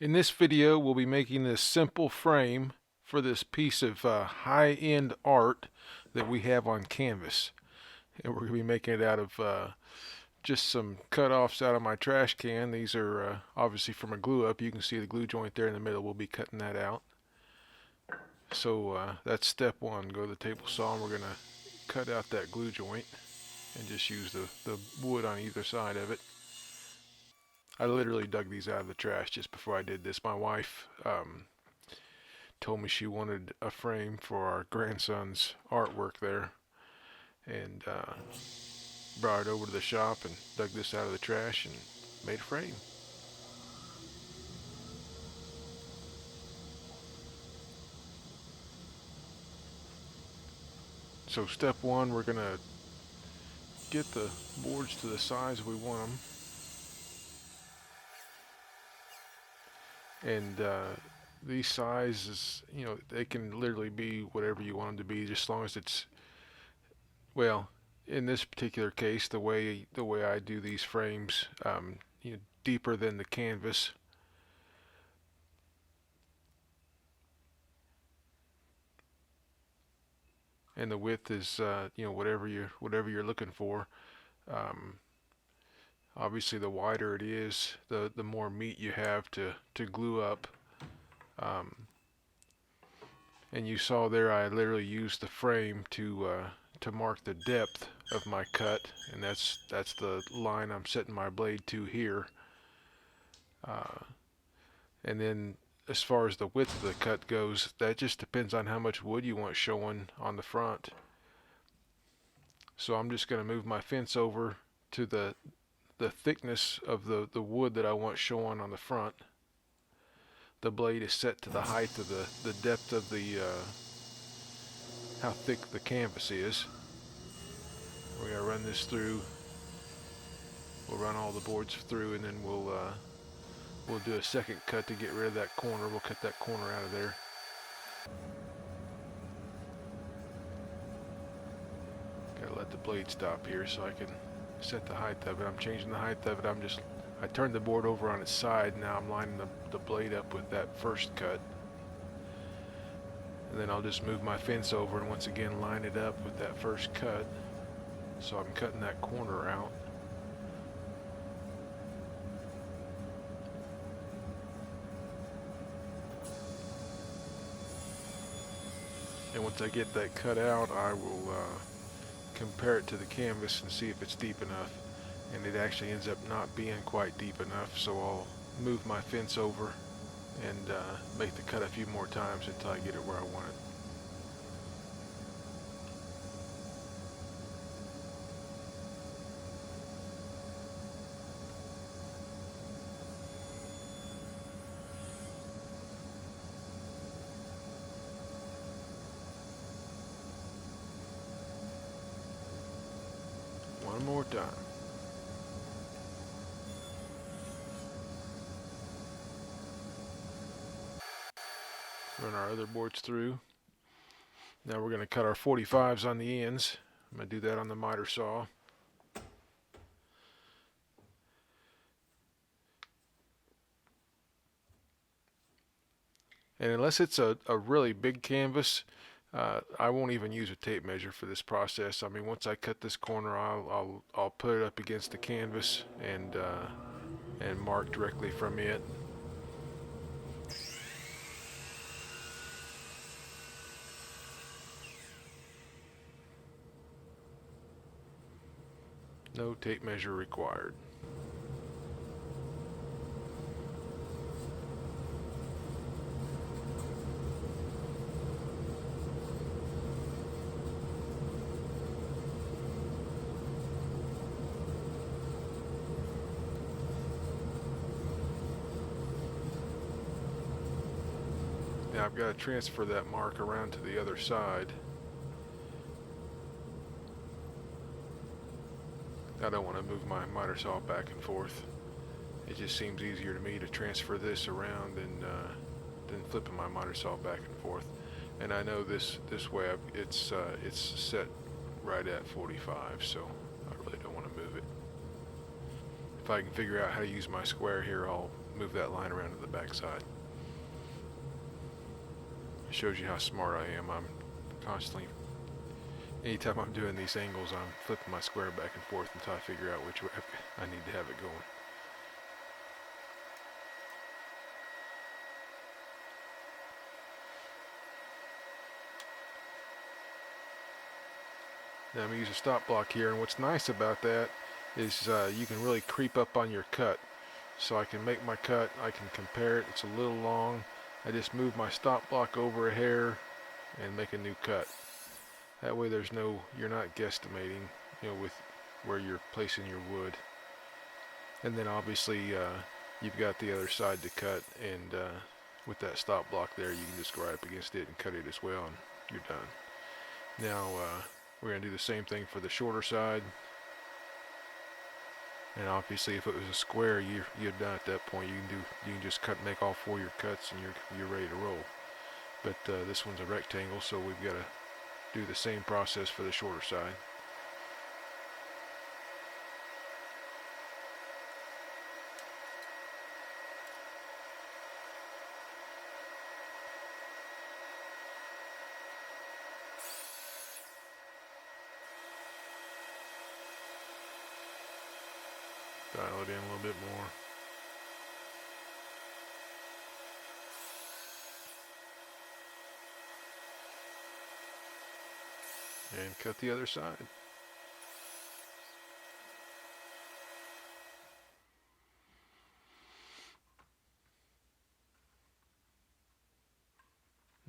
In this video, we'll be making this simple frame for this piece of high-end art that we have on canvas. And we're going to be making it out of just some cut-offs out of my trash can. These are obviously from a glue up. You can see the glue joint there in the middle. We'll be cutting that out. So that's step one. Go to the table saw and we're going to cut out that glue joint and just use the wood on either side of it. I literally dug these out of the trash just before I did this. My wife told me she wanted a frame for our grandson's artwork there, and brought it over to the shop and dug this out of the trash and made a frame. So step one, we're gonna get the boards to the size we want them, and these sizes, they can literally be whatever you want them to be, just as long as it's, well, in this particular case, the way I do these frames, deeper than the canvas. And the width is, whatever you're looking for. Um, Obviously, the wider it is, the more meat you have to glue up. Um, and you saw there, I literally used the frame to mark the depth of my cut, and that's the line I'm setting my blade to here. Uh, and then as far as the width of the cut goes, that just depends on how much wood you want showing on the front. So I'm just going to move my fence over to the thickness of the wood that I want showing on the front. The blade is set to the height of the depth of the how thick the canvas is. We're going to run this through. We'll run all the boards through, and then we'll do a second cut to get rid of that corner. We'll cut that corner out of there. Gotta let the blade stop here so I can set the height of it. I'm changing the height of it. I turned the board over on its side. Now I'm lining the blade up with that first cut. And then I'll just move my fence over and once again line it up with that first cut. So I'm cutting that corner out. And once I get that cut out, I will compare it to the canvas and see if it's deep enough. And it actually ends up not being quite deep enough, so I'll move my fence over and make the cut a few more times until I get it where I want it. One more time. Run our other boards through. Now we're going to cut our 45s on the ends. I'm going to do that on the miter saw. And unless it's a really big canvas, I won't even use a tape measure for this process. I mean, once I cut this corner, I'll put it up against the canvas and mark directly from it. No tape measure required. Now I've got to transfer that mark around to the other side. I don't want to move my miter saw back and forth. It just seems easier to me to transfer this around than flipping my miter saw back and forth. And I know this way it's set right at 45, so I really don't want to move it. If I can figure out how to use my square here, I'll move that line around to the back side. It shows you how smart I am. I'm constantly, anytime I'm doing these angles, I'm flipping my square back and forth until I figure out which way I need to have it going. Now I'm going to use a stop block here, and what's nice about that is you can really creep up on your cut. So I can make my cut, I can compare it, it's a little long. I just move my stop block over a hair and make a new cut. That way you're not guesstimating, with where you're placing your wood. And then obviously you've got the other side to cut, and with that stop block there, you can just go right up against it and cut it as well, and you're done. Now we're going to do the same thing for the shorter side. And obviously, if it was a square, you're done at that point. You can just make all 4 of your cuts, and you're ready to roll. But this one's a rectangle, so we've got to do the same process for the shorter side. Dial it in a little bit more. And cut the other side.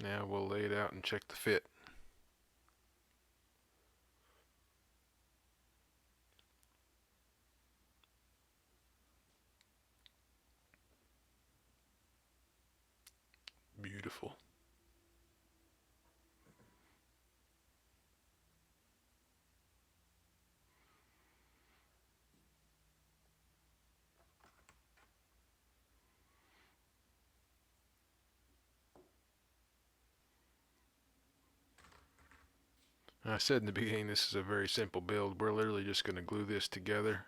Now we'll lay it out and check the fit. Beautiful. I said in the beginning, this is a very simple build. We're literally just going to glue this together,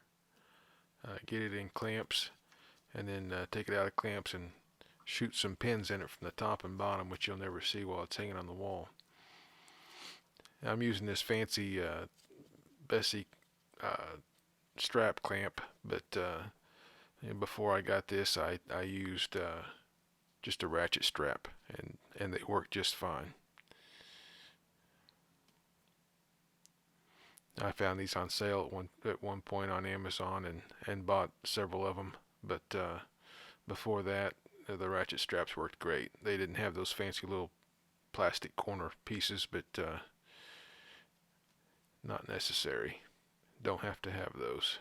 get it in clamps, and then take it out of clamps and shoot some pins in it from the top and bottom, which you'll never see while it's hanging on the wall. I'm using this fancy Bessie strap clamp, but before I got this, I used just a ratchet strap, and they work just fine. I found these on sale at one point on Amazon and bought several of them, but before that, the ratchet straps worked great. They didn't have those fancy little plastic corner pieces, but not necessary. Don't have to have those.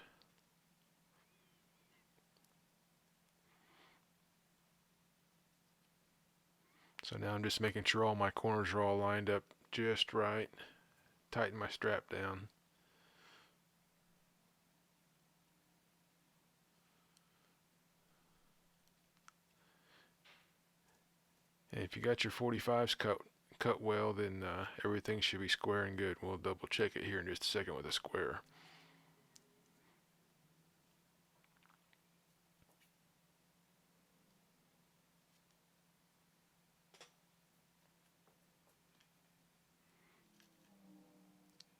So now I'm just making sure all my corners are all lined up just right. Tighten my strap down. And if you got your 45s cut well, then everything should be square and good. We'll double check it here in just a second with a square.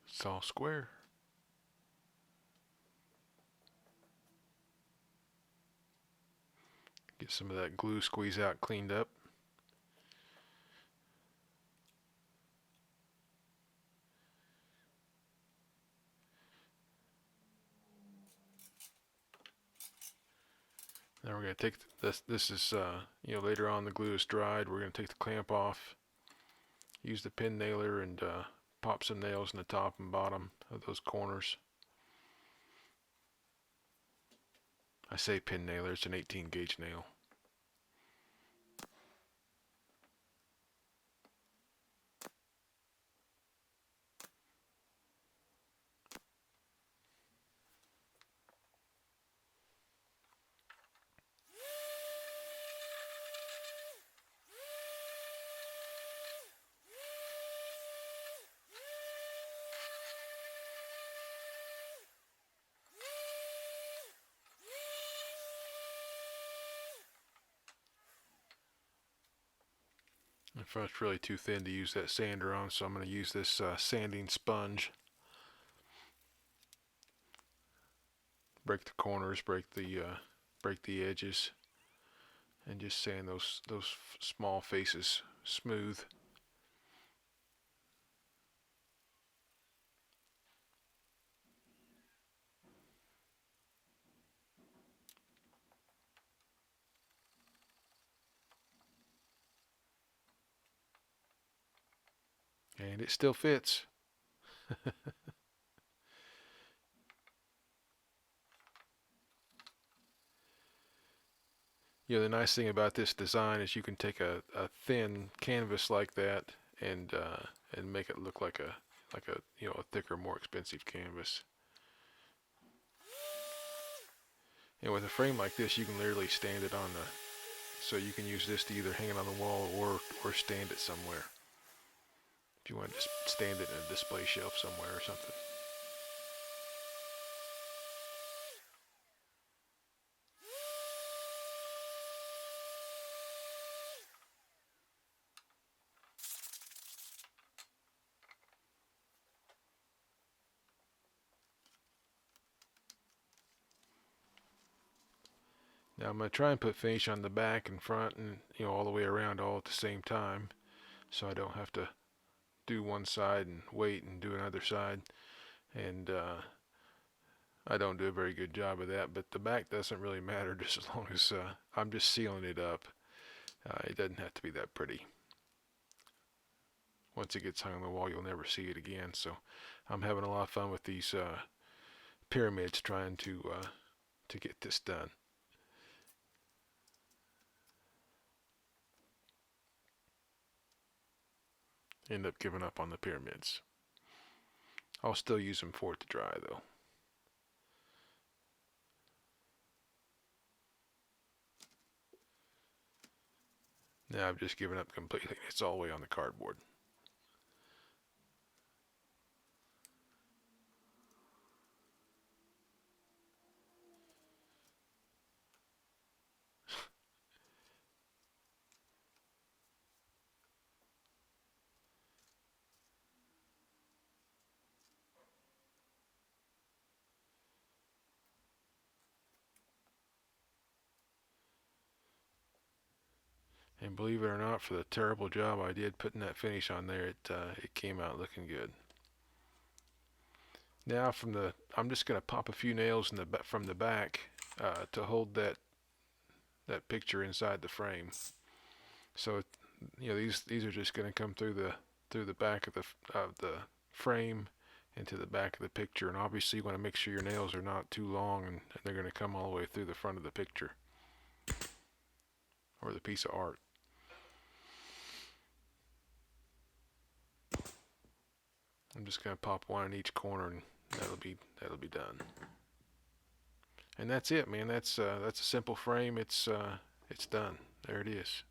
It's all square. Get some of that glue squeeze out cleaned up. Now we're going to take this is later on the glue is dried. We're going to take the clamp off, use the pin nailer, and pop some nails in the top and bottom of those corners. I say pin nailer, it's an 18 gauge nail. If it's really too thin to use that sander on, so I'm going to use this sanding sponge. Break the corners, break the edges, and just sand those small faces smooth. And it still fits. The nice thing about this design is you can take a thin canvas like that and make it look like a thicker, more expensive canvas. And with a frame like this, you can literally stand it on the, so you can use this to either hang it on the wall or stand it somewhere. If you want to just stand it in a display shelf somewhere or something. Now I'm going to try and put finish on the back and front and all the way around all at the same time, so I don't have to do one side and wait and do another side. And I don't do a very good job of that, but the back doesn't really matter just as long as I'm just sealing it up. It doesn't have to be that pretty. Once it gets hung on the wall, you'll never see it again. So I'm having a lot of fun with these pyramids trying to get this done. End up giving up on the pyramids. I'll still use them for it to dry though. Now I've just given up completely. It's all the way on the cardboard. And believe it or not, for the terrible job I did putting that finish on there, it came out looking good. Now I'm just going to pop a few nails from the back to hold that picture inside the frame. So these are just going to come through the back of the frame into the back of the picture, and obviously you want to make sure your nails are not too long and they're going to come all the way through the front of the picture or the piece of art. I'm just going to pop one in each corner, and that'll be done. And that's it, man. That's a simple frame. It's done. There it is.